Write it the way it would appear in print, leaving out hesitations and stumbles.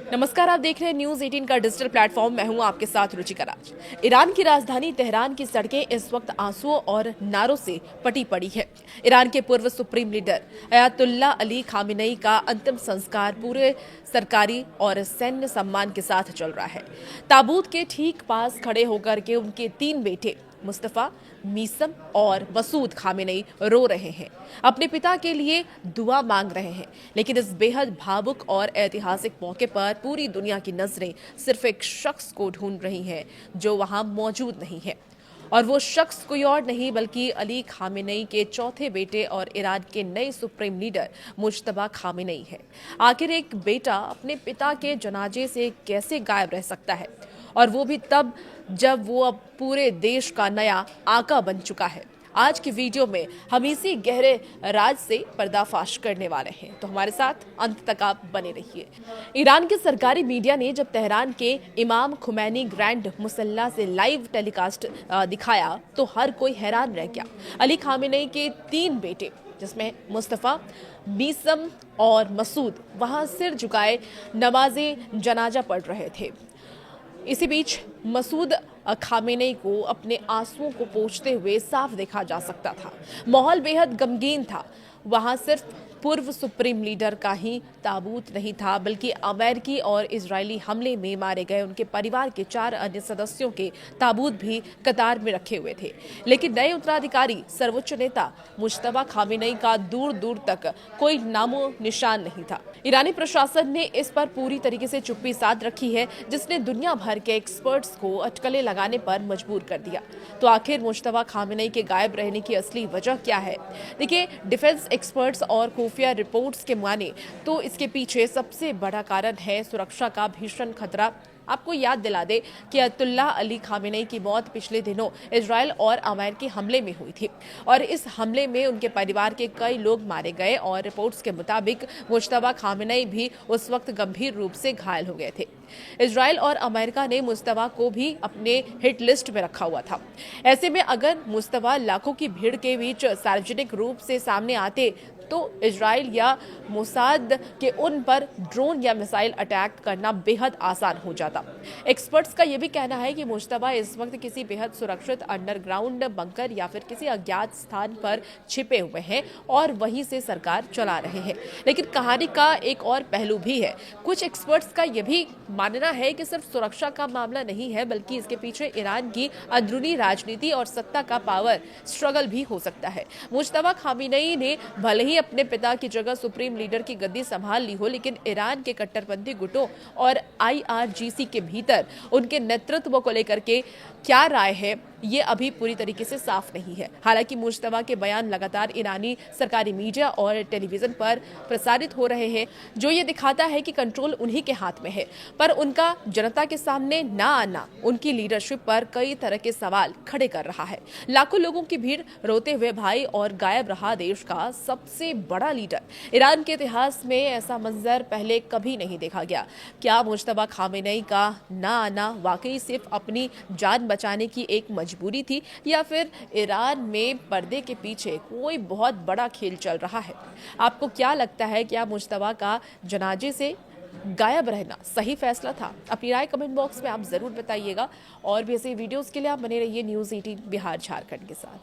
नमस्कार, आप देख रहे हैं न्यूज 18 का डिजिटल प्लेटफॉर्म। मैं हूं आपके साथ रुचिका राज। ईरान की राजधानी तेहरान की सड़कें इस वक्त आंसुओं और नारों से पटी पड़ी है। ईरान के पूर्व supreme leader Ayatollah Ali Khamenei का अंतिम संस्कार पूरे सरकारी और सैन्य सम्मान के साथ चल रहा है। ताबूत के ठीक पास खड़े होकर के उनके 3 बेटे मुस्तफा, मीसम और मसूद खामेनेई रो रहे हैं, अपने पिता के लिए दुआ मांग रहे हैं। लेकिन इस बेहद भावुक और ऐतिहासिक मौके पर पूरी दुनिया की नजरें सिर्फ एक शख्स को ढूंढ रही हैं जो वहां मौजूद नहीं है। और वो शख्स कोई और नहीं बल्कि अली खामेनेई के चौथे बेटे और ईरान के नए सुप्रीम लीडर मुज्तबा खामेनेई है। आखिर एक बेटा अपने पिता के जनाजे से कैसे गायब रह सकता है, और वो भी तब जब वो अब पूरे देश का नया आका बन चुका है। आज की वीडियो में हम इसी गहरे राज से पर्दाफाश करने वाले हैं, तो हमारे साथ अंत तक आप बने रहिए। ईरान के सरकारी मीडिया ने जब तेहरान के इमाम खुमैनी ग्रैंड मुसल्ला से लाइव टेलीकास्ट दिखाया तो हर कोई हैरान रह गया। अली खामेनेई के 3 बेटे जिसमें मुस्तफा, मीसम और मसूद वहां सिर झुकाए नमाजे जनाजा पढ़ रहे थे। इसी बीच मसूद खामेनेई को अपने आंसुओं को पोंछते हुए साफ देखा जा सकता था। माहौल बेहद गमगीन था। वहां सिर्फ पूर्व सुप्रीम लीडर का ही ताबूत नहीं था, बल्कि अमेरिकी और इजरायली हमले में मारे गए उनके परिवार के 4 अन्य सदस्यों के ताबूत भी कतार में रखे हुए थे। लेकिन नए उत्तराधिकारी सर्वोच्च नेता मुज्तबा खामेनेई का दूर दूर तक कोई नामो निशान नहीं था। ईरानी प्रशासन ने इस पर पूरी तरीके से चुप्पी साध रखी है, जिसने दुनिया भर के एक्सपर्ट्स को अटकलें लगाने पर मजबूर कर दिया। तो आखिर मुज्तबा खामेनेई के गायब रहने की असली वजह क्या है? देखिए, डिफेंस एक्सपर्ट्स और खुफिया रिपोर्ट्स के माने तो इसके पीछे सबसे बड़ा कारण है सुरक्षा का भीषण खतरा। आपको याद दिला दे कि अयातुल्ला अली खामेनेई की मौत पिछले दिनों इजरायल और अमेरिकी हमले में हुई थी, और इस हमले में उनके परिवार के कई लोग मारे गए और रिपोर्ट्स के मुताबिक मुज्तबा खामेनेई भी उस वक्त गंभीर रूप से घायल हो गए थे। इजरायल और अमेरिका ने मुज्तबा को भी अपने हिट लिस्ट में रखा हुआ था। ऐसे में अगर मुज्तबा लाखों की भीड़ के बीच सार्वजनिक रूप से सामने आते तो इजरायल या मोसाद के उन पर ड्रोन या मिसाइल अटैक करना बेहद आसान हो जाता। एक्सपर्ट्स का यह भी कहना है कि मुज्तबा इस वक्त किसी बेहद सुरक्षित अंडरग्राउंड बंकर या फिर किसी अज्ञात स्थान पर छिपे हुए हैं और वहीं से सरकार चला रहे हैं। लेकिन कहानी का एक और पहलू भी है। कुछ एक्सपर्ट्स का यह भी मानना है कि सिर्फ सुरक्षा का मामला नहीं है, बल्कि इसके पीछे ईरान की अंदरूनी राजनीति और सत्ता का पावर स्ट्रगल भी हो सकता है। मुज्तबा खामेनेई ने भले ही अपने पिता की जगह सुप्रीम लीडर की गद्दी संभाल ली हो, लेकिन ईरान के कट्टरपंथी गुटों और IRGC के भीतर उनके नेतृत्व को लेकर के क्या राय है, ये अभी पूरी तरीके से साफ नहीं है। हालांकि मुज्तबा के बयान लगातार ईरानी सरकारी मीडिया और टेलीविजन पर प्रसारित हो रहे हैं, जो ये दिखाता है कि कंट्रोल उन्हीं के हाथ में है। पर उनका जनता के सामने ना आना उनकी लीडरशिप पर कई तरह के सवाल खड़े कर रहा है। लाखों लोगों की भीड़, रोते हुए भाई और गायब रहा देश का सबसे बड़ा लीडर। ईरान के इतिहास में ऐसा मंजर पहले कभी नहीं देखा गया। क्या मुज्तबा खामेनेई का ना आना वाकई सिर्फ अपनी जान बचाने की एक मजबूरी थी, या फिर ईरान में पर्दे के पीछे कोई बहुत बड़ा खेल चल रहा है? आपको क्या लगता है, क्या मुज्तबा का जनाजे से गायब रहना सही फैसला था? अपनी राय कमेंट बॉक्स में आप जरूर बताइएगा, और भी ऐसे वीडियोस के लिए आप बने रहिए न्यूज़ 18 बिहार झारखंड के साथ।